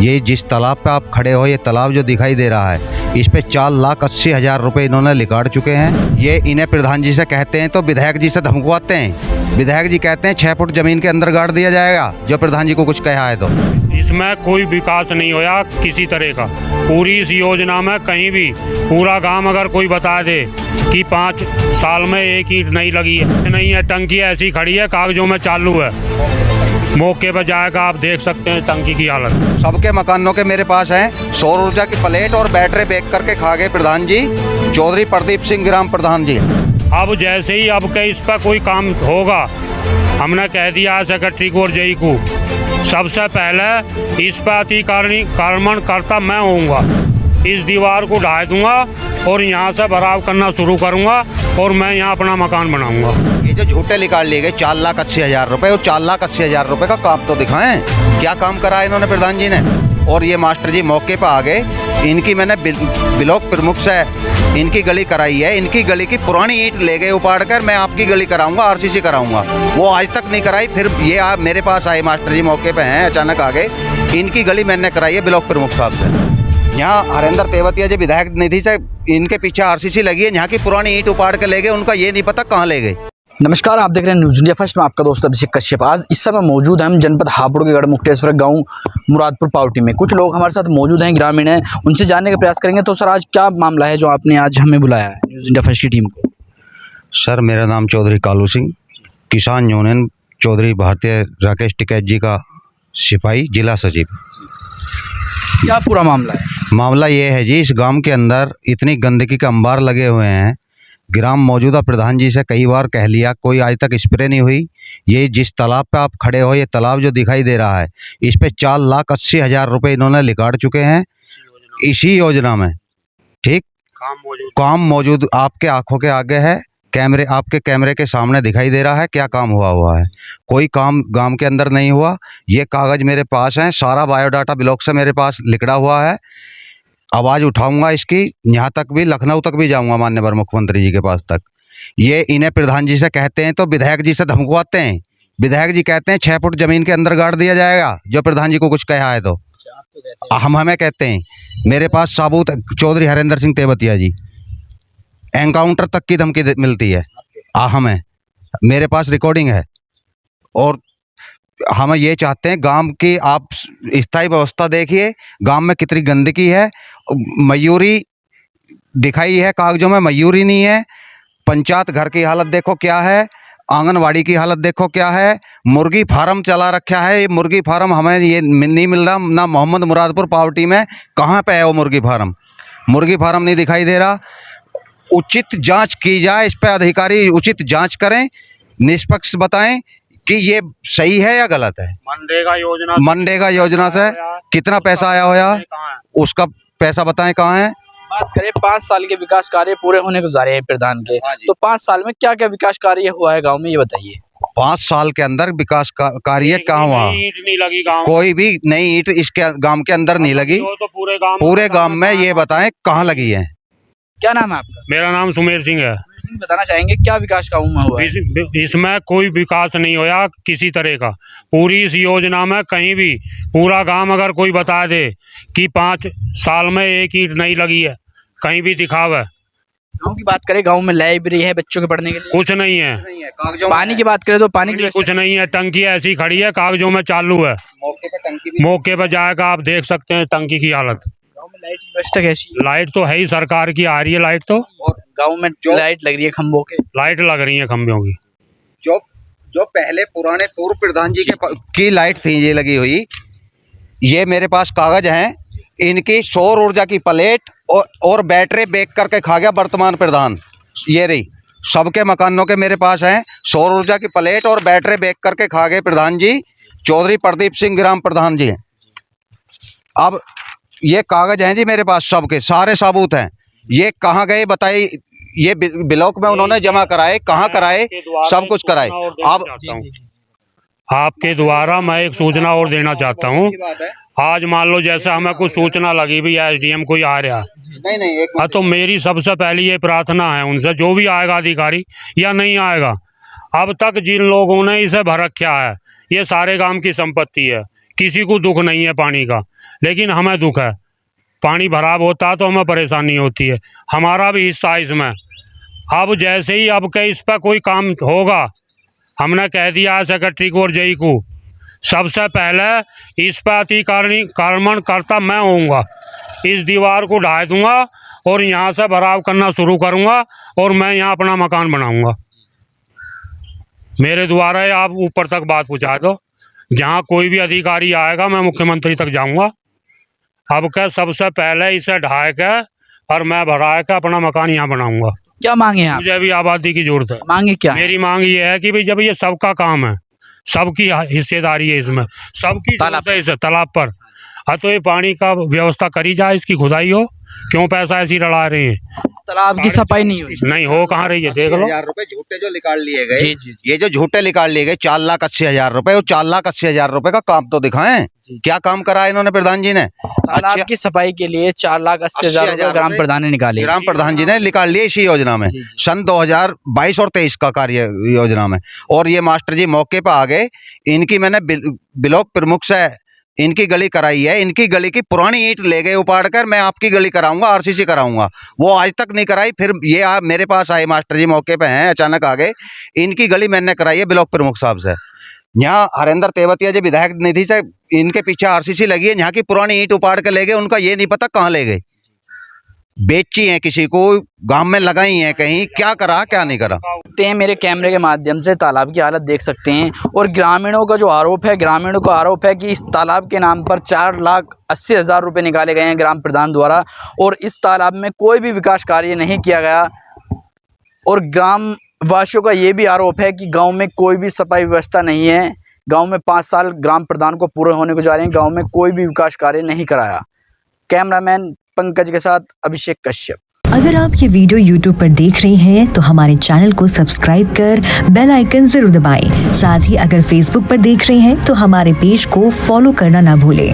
ये जिस तालाब पे आप खड़े हो, ये तालाब जो दिखाई दे रहा है, इस पे 4,80,000 रुपए इन्होंने लिकाड़ चुके हैं। ये इन्हें प्रधान जी से कहते हैं तो विधायक जी से धमकवाते हैं। विधायक जी कहते हैं 6 फुट जमीन के अंदर गाड़ दिया जाएगा जो प्रधान जी को कुछ कहा है तो। इसमें कोई विकास नहीं होया किसी तरह का। पूरी इस योजना में कहीं भी पूरा गांव अगर कोई बता दे कि 5 साल में एक ईंट नहीं लगी है, नहीं है, टंकी ऐसी खड़ी है, कागजों में चालू है, मौके पर जाएगा आप देख सकते हैं टंकी की हालत। सबके मकानों के मेरे पास हैं सौर ऊर्जा की प्लेट और बैटरी बेच करके खा गए प्रधान जी, चौधरी प्रदीप सिंह ग्राम प्रधान जी। अब जैसे ही अब के इस पर कोई काम होगा, हमने कह दिया है सेक्रेटरी को और जेई को, सबसे पहले इस पर अतिक्रमण करता मैं होऊंगा। इस दीवार को ढा दूंगा और यहाँ से भराव करना शुरू करूंगा और मैं यहाँ अपना मकान बनाऊंगा। ये जो झूठे निकाल लिए गए 4,80,000 रुपए, और 4,80,000 रुपए का काम तो दिखाएं, क्या काम करा है इन्होंने प्रधान जी ने। और ये मास्टर जी मौके पर आ गए, इनकी मैंने ब्लॉक प्रमुख से इनकी गली कराई है। इनकी गली की पुरानी ईंट ले गए उपाड़ कर, मैं आपकी गली कराऊंगा, आरसीसी कराऊंगा, वो आज तक नहीं कराई। फिर ये आप मेरे पास आए, मास्टर जी मौके पे हैं, अचानक आ गए। इनकी गली मैंने कराई है ब्लॉक प्रमुख साहब से। यहाँ हरेंद्र तेवतिया जी विधायक निधि से इनके पीछे आरसीसी लगी है, यहाँ की पुरानी ईंट उपाड़ के ले गए, उनका ये नहीं पता कहाँ ले गए। नमस्कार, आप देख रहे हैं न्यूज़ इंडिया फर्स्ट में आपका दोस्त अभिषेक कश्यप। आज इस समय मौजूद हैं हम जनपद हापुड़ के गढ़मुक्तेश्वर गांव मुरादपुर पावटी में। कुछ लोग हमारे साथ मौजूद हैं, ग्रामीण हैं, उनसे जानने का प्रयास करेंगे। तो सर, आज क्या मामला है जो आपने आज हमें बुलाया है न्यूज़ इंडिया फर्स्ट की टीम को? सर, मेरा नाम चौधरी कालू सिंह, किसान यूनियन चौधरी भारतीय राकेश टिकैत जी का सिपाही, जिला सचिव। क्या पूरा मामला है? मामला ये है जी, इस गांव के अंदर इतनी गंदगी के अंबार लगे हुए हैं। ग्राम मौजूदा प्रधान जी से कई बार कह लिया, कोई आज तक स्प्रे नहीं हुई। ये जिस तालाब पे आप खड़े हो, ये तालाब जो दिखाई दे रहा है, इस पे 4,80,000 रुपए इन्होंने लिकाड़ चुके हैं इसी योजना में। ठीक, काम मौजूद आपके आंखों के आगे है, कैमरे आपके कैमरे के सामने दिखाई दे रहा है क्या काम हुआ है। कोई काम गांव के अंदर नहीं हुआ। ये कागज़ मेरे पास हैं, सारा बायोडाटा ब्लॉक से मेरे पास लिखड़ा हुआ है। आवाज़ उठाऊंगा इसकी, यहाँ तक भी, लखनऊ तक भी जाऊंगा, माननीय मुख्यमंत्री जी के पास तक। ये इन्हें प्रधान जी से कहते हैं तो विधायक जी से धमकवाते हैं। विधायक जी कहते हैं 6 फुट जमीन के अंदर गाड़ दिया जाएगा जो प्रधान जी को कुछ कहा है तो। हमें कहते हैं, मेरे पास साबूत चौधरी हरेंद्र सिंह तेवतिया जी, एनकाउंटर तक की धमकी मिलती है हमें, मेरे पास रिकॉर्डिंग है। और हम ये चाहते हैं गांव की आप स्थायी व्यवस्था देखिए, गांव में कितनी गंदगी है। मयूरी दिखाई है कागजों में, मयूरी नहीं है। पंचायत घर की हालत देखो क्या है, आंगनवाड़ी की हालत देखो क्या है। मुर्गी फार्म चला रखा है, ये मुर्गी फार्म हमें ये नहीं मिल रहा ना। मोहम्मद मुरादपुर पावटी में कहाँ पे है वो मुर्गी फार्म? मुर्गी फार्म नहीं दिखाई दे रहा। उचित जांच की जाए, इस पर अधिकारी उचित जांच करें, निष्पक्ष बताएं कि ये सही है या गलत है। मनरेगा योजना से कितना पैसा आया होया, उसका पैसा बताएं कहाँ है। बात करें 5 साल के विकास कार्य पूरे होने को जा रहे हैं प्रधान के, तो 5 साल में क्या क्या विकास कार्य हुआ है गाँव में, ये बताइए। 5 साल के अंदर विकास कार्य कहाँ हुआ? कोई भी नई ईंट इसके गांव के अंदर नहीं लगी। तो पूरे गांव में ये बताएं कहाँ लगी है। क्या नाम है आपका? मेरा नाम सुमेर सिंह है। बताना चाहेंगे क्या विकास काम में हुआ है? इसमें कोई विकास नहीं होया किसी तरह का। पूरी इस योजना में कहीं भी पूरा गांव अगर कोई बता दे कि 5 साल में एक ईंट नहीं लगी है, कहीं भी दिखावा। गाँव की बात करें, गाँव में लाइब्रेरी है बच्चों के पढ़ने के लिए? कुछ नहीं है। पानी की बात करें तो पानी की कुछ नहीं है, टंकी ऐसी खड़ी है, कागजों में चालू है, मौके पर जाएगा आप देख सकते हैं टंकी की हालत। गाँव में लाइट की व्यवस्था कैसी है? लाइट तो है ही, सरकार की आ रही है लाइट तो। और गाँव में लाइट लग रही है, खंभों के लाइट लग रही है खंभों की। जो पहले पुराने पूर्व प्रधान जी की लाइट थी ये लगी हुई, ये मेरे पास कागज हैं। इनकी सौर ऊर्जा की प्लेट और बैटरी बेच करके खा गया वर्तमान प्रधान। ये रही, सबके मकानों के मेरे पास हैं सौर ऊर्जा की प्लेट और बैटरी बेच करके खा गए प्रधान जी, चौधरी प्रदीप सिंह ग्राम प्रधान जी। अब ये कागज हैं जी मेरे पास, सबके सारे सबूत हैं। ये कहाँ गए बताइए? ये ब्लॉक में उन्होंने जमा कराए, कहाँ कराए, सब कुछ कराए। अब आपके द्वारा मैं एक सूचना और देना चाहता हूँ। आज मान लो जैसे हमें कुछ सूचना लगी भी एसडीएम कोई आ रहा, नहीं, तो मेरी सबसे पहली ये प्रार्थना है उनसे, जो भी आएगा अधिकारी या नहीं आएगा, अब तक जिन लोगों ने इसे भर रखा है, ये सारे गांव की संपत्ति है, किसी को दुख नहीं है पानी का, लेकिन हमें दुख है, पानी भराव होता है तो हमें परेशानी होती है, हमारा भी हिस्सा है इसमें। अब जैसे ही अब के इस पर कोई काम होगा, हमने कह दिया है सेक्रेटरी को और जेई को, सबसे पहले इस पर अतिक्रमण करता मैं होऊंगा। इस दीवार को ढा दूंगा और यहाँ से भराव करना शुरू करूँगा और मैं यहाँ अपना मकान बनाऊँगा। मेरे द्वारा आप ऊपर तक बात पहुँचा दो, जहाँ कोई भी अधिकारी आएगा मैं मुख्यमंत्री तक जाऊँगा। अब क्या सबसे पहले इसे ढा के और मैं भरा के अपना मकान यहाँ बनाऊँगा। क्या मांगे आप? मुझे भी आबादी की जरूरत है। मांगे क्या है? मेरी मांग ये है कि भाई जब ये सबका काम है, सबकी हिस्सेदारी है इसमें, सबकी तालाब जरूरत है इस तालाब पर, हाँ तो ये पानी का व्यवस्था करी जाए, इसकी खुदाई हो। क्यों पैसा ऐसी लड़ा रहे हैं? तालाब की सफाई नहीं हुई। नहीं हो कहाँ रही है, देख लो। 80,000 रुपए झूठे जो निकाल लिए गए, जी, जी। ये जो झूठे निकाल लिए गए 4,80,000 रुपए, वो 4,80,000 रुपए का काम तो दिखाएं। क्या काम करा इन्होंने प्रधान जी ने? तालाब की सफाई के लिए 4,80,000 रुपए ग्राम प्रधान ने निकाले। ग्राम प्रधान जी ने निकाल लिए इसी योजना में, सन 2022 और 23 का कार्य योजना में। और ये मास्टर जी मौके पर आ गए, इनकी मैंने ब्लॉक प्रमुख से इनकी गली कराई है। इनकी गली की पुरानी ईंट ले गए उपाड़ कर, मैं आपकी गली कराऊंगा, आरसीसी कराऊंगा, वो आज तक नहीं कराई। फिर ये मेरे पास आए, मास्टर जी मौके पे हैं, अचानक आ गए। इनकी गली मैंने कराई है ब्लॉक प्रमुख साहब से। यहाँ हरेंद्र तेवतिया जी विधायक निधि से इनके पीछे आरसीसी लगी है, यहाँ की पुरानी ईंट उपाड़ कर ले गए, उनका ये नहीं पता कहाँ ले गए, बेची हैं किसी को, गांव में लगाई हैं कहीं, क्या करा क्या नहीं करा। देखते हैं मेरे कैमरे के माध्यम से तालाब की हालत देख सकते हैं। और ग्रामीणों का जो आरोप है, ग्रामीणों का आरोप है कि इस तालाब के नाम पर 4,80,000 रुपये निकाले गए हैं ग्राम प्रधान द्वारा, और इस तालाब में कोई भी विकास कार्य नहीं किया गया। और ग्राम वासियों का ये भी आरोप है कि गांव में कोई भी सफाई व्यवस्था नहीं है। गांव में 5 साल ग्राम प्रधान को पूरे होने को जा रहे हैं, गांव में कोई भी विकास कार्य नहीं कराया। कैमरामैन पंकज के साथ अभिषेक कश्यप। अगर आप ये वीडियो YouTube पर देख रहे हैं तो हमारे चैनल को सब्सक्राइब कर बेल आइकन जरूर दबाएं। साथ ही अगर Facebook पर देख रहे हैं तो हमारे पेज को फॉलो करना ना भूलें।